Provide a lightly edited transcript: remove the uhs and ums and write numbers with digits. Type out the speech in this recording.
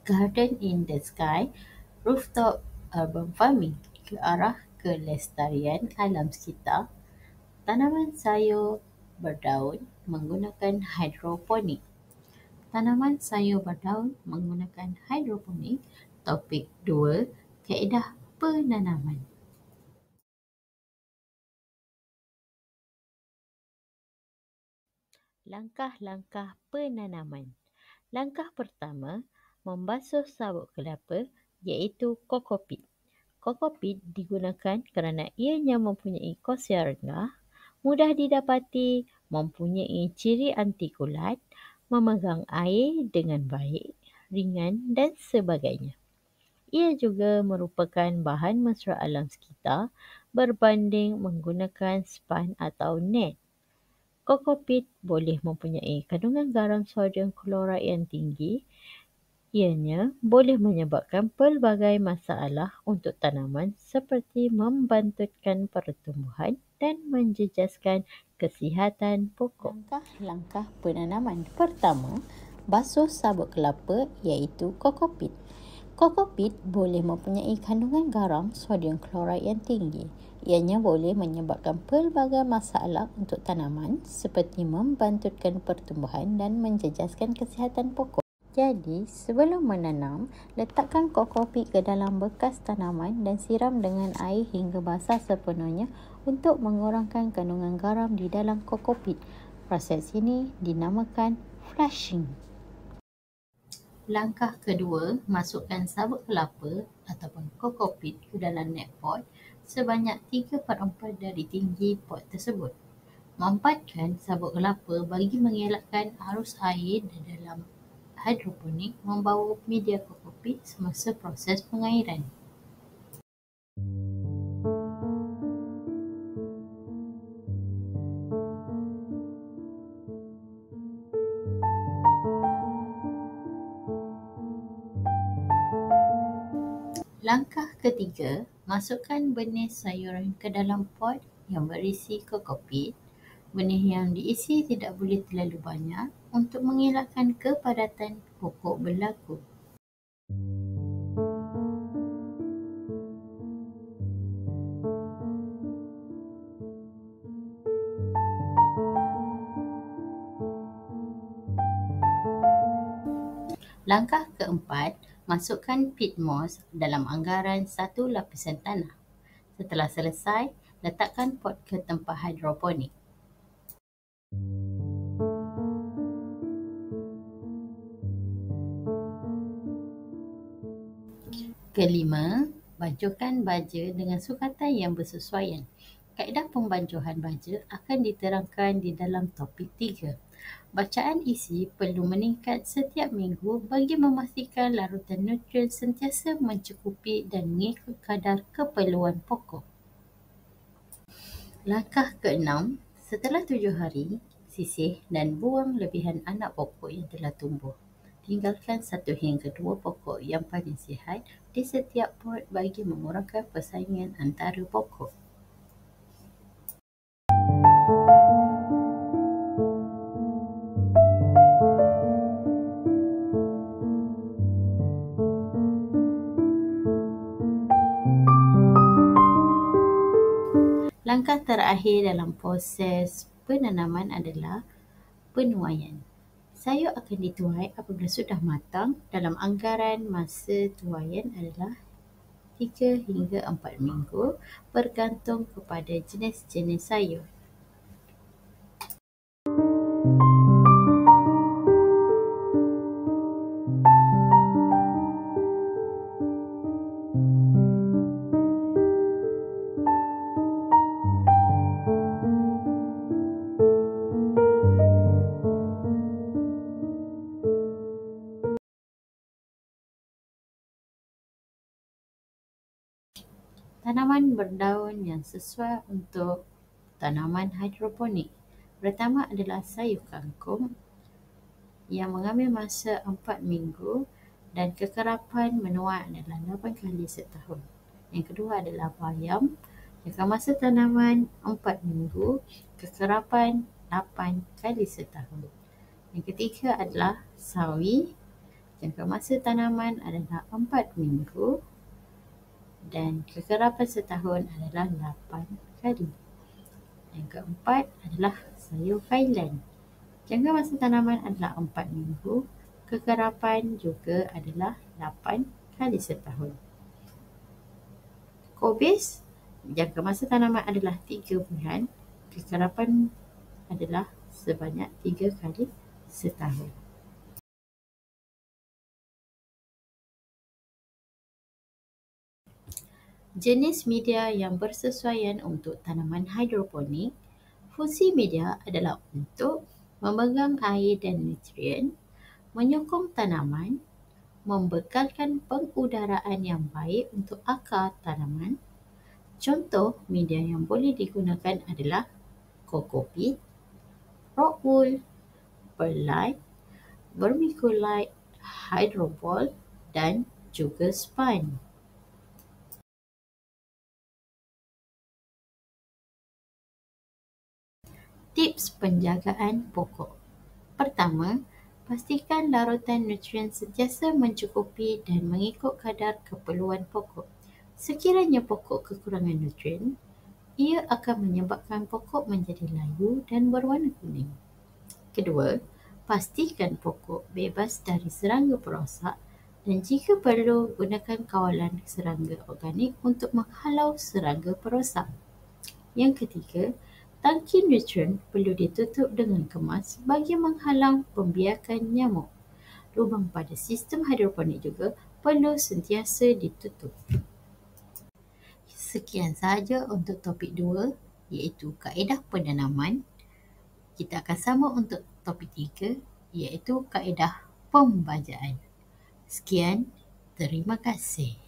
Garden in the Sky, Rooftop Urban Farming ke arah kelestarian alam sekitar, tanaman sayur berdaun menggunakan hidroponik. Tanaman sayur berdaun menggunakan hidroponik. Topik 2, kaedah penanaman. Langkah-langkah penanaman. Langkah pertama, membasuh sabut kelapa iaitu kokopit. Kokopit digunakan kerana ianya mempunyai khasiat rendah, mudah didapati, mempunyai ciri anti kulat, memegang air dengan baik, ringan dan sebagainya. Ia juga merupakan bahan mesra alam sekitar berbanding menggunakan span atau net. Kokopit boleh mempunyai kandungan garam sodium klorat yang tinggi. Ianya boleh menyebabkan pelbagai masalah untuk tanaman seperti membantutkan pertumbuhan dan menjejaskan kesihatan pokok. Langkah-langkah penanaman. Pertama, basuh sabut kelapa iaitu kokopit. Kokopit boleh mempunyai kandungan garam sodium klorat yang tinggi. Ianya boleh menyebabkan pelbagai masalah untuk tanaman seperti membantutkan pertumbuhan dan menjejaskan kesihatan pokok. Jadi, sebelum menanam, letakkan kokopit ke dalam bekas tanaman dan siram dengan air hingga basah sepenuhnya untuk mengurangkan kandungan garam di dalam kokopit. Proses ini dinamakan flushing. Langkah kedua, masukkan sabut kelapa ataupun kokopit ke dalam net pot sebanyak 3/4 dari tinggi pot tersebut. Mampatkan sabut kelapa bagi mengelakkan arus air di dalam hidroponik membawa media kokopit semasa proses pengairan. Langkah ketiga, masukkan benih sayuran ke dalam pot yang berisi kokopit. Benih yang diisi tidak boleh terlalu banyak untuk mengelakkan kepadatan pokok berlaku. Langkah keempat, masukkan peat moss dalam anggaran 1 lapisan tanah. Setelah selesai, letakkan pot ke tempat hidroponik. Kelima, bancuhkan baja dengan sukatan yang bersesuaian. Kaedah pembancuhan baja akan diterangkan di dalam topik 3. Bacaan isi perlu meningkat setiap minggu bagi memastikan larutan nutrien sentiasa mencukupi dan mengikut kadar keperluan pokok. Langkah keenam, setelah 7 hari, sisih dan buang lebihan anak pokok yang telah tumbuh. Tinggalkan 1 hingga 2 pokok yang paling sihat di setiap pot bagi mengurangkan persaingan antara pokok. Langkah terakhir dalam proses penanaman adalah penuaian. Sayur akan dituai apabila sudah matang. Dalam anggaran masa tuaian adalah 3 hingga 4 minggu bergantung kepada jenis-jenis sayur. Tanaman berdaun yang sesuai untuk tanaman hidroponik. Pertama adalah sayur kangkung yang mengambil masa 4 minggu dan kekerapan menuai adalah 8 kali setahun. Yang kedua adalah bayam, jangka masa tanaman 4 minggu, kekerapan 8 kali setahun. Yang ketiga adalah sawi, Jangka masa tanaman adalah 4 minggu dan kekerapan setahun adalah 8 kali. Yang keempat adalah sayur kailan. Jangka masa tanaman adalah 4 minggu, kekerapan juga adalah 8 kali setahun. Kobis, jangka masa tanaman adalah 3 bulan, kekerapan adalah sebanyak 3 kali setahun. Jenis media yang bersesuaian untuk tanaman hidroponik. Fungsi media adalah untuk memegang air dan nutrien, menyokong tanaman, membekalkan pengudaraan yang baik untuk akar tanaman. Contoh media yang boleh digunakan adalah kokopit, rock wool, perlite, vermiculite, hydroball dan juga spun. Tips penjagaan pokok. Pertama, pastikan larutan nutrien sentiasa mencukupi dan mengikut kadar keperluan pokok. Sekiranya pokok kekurangan nutrien, ia akan menyebabkan pokok menjadi layu dan berwarna kuning. Kedua, pastikan pokok bebas dari serangga perosak dan jika perlu, gunakan kawalan serangga organik untuk menghalau serangga perosak. Yang ketiga, tangki nutrien perlu ditutup dengan kemas bagi menghalang pembiakan nyamuk. Lubang pada sistem hidroponik juga perlu sentiasa ditutup. Sekian sahaja untuk topik 2 iaitu kaedah penanaman. Kita akan sambung untuk topik 3 iaitu kaedah pembajaan. Sekian, terima kasih.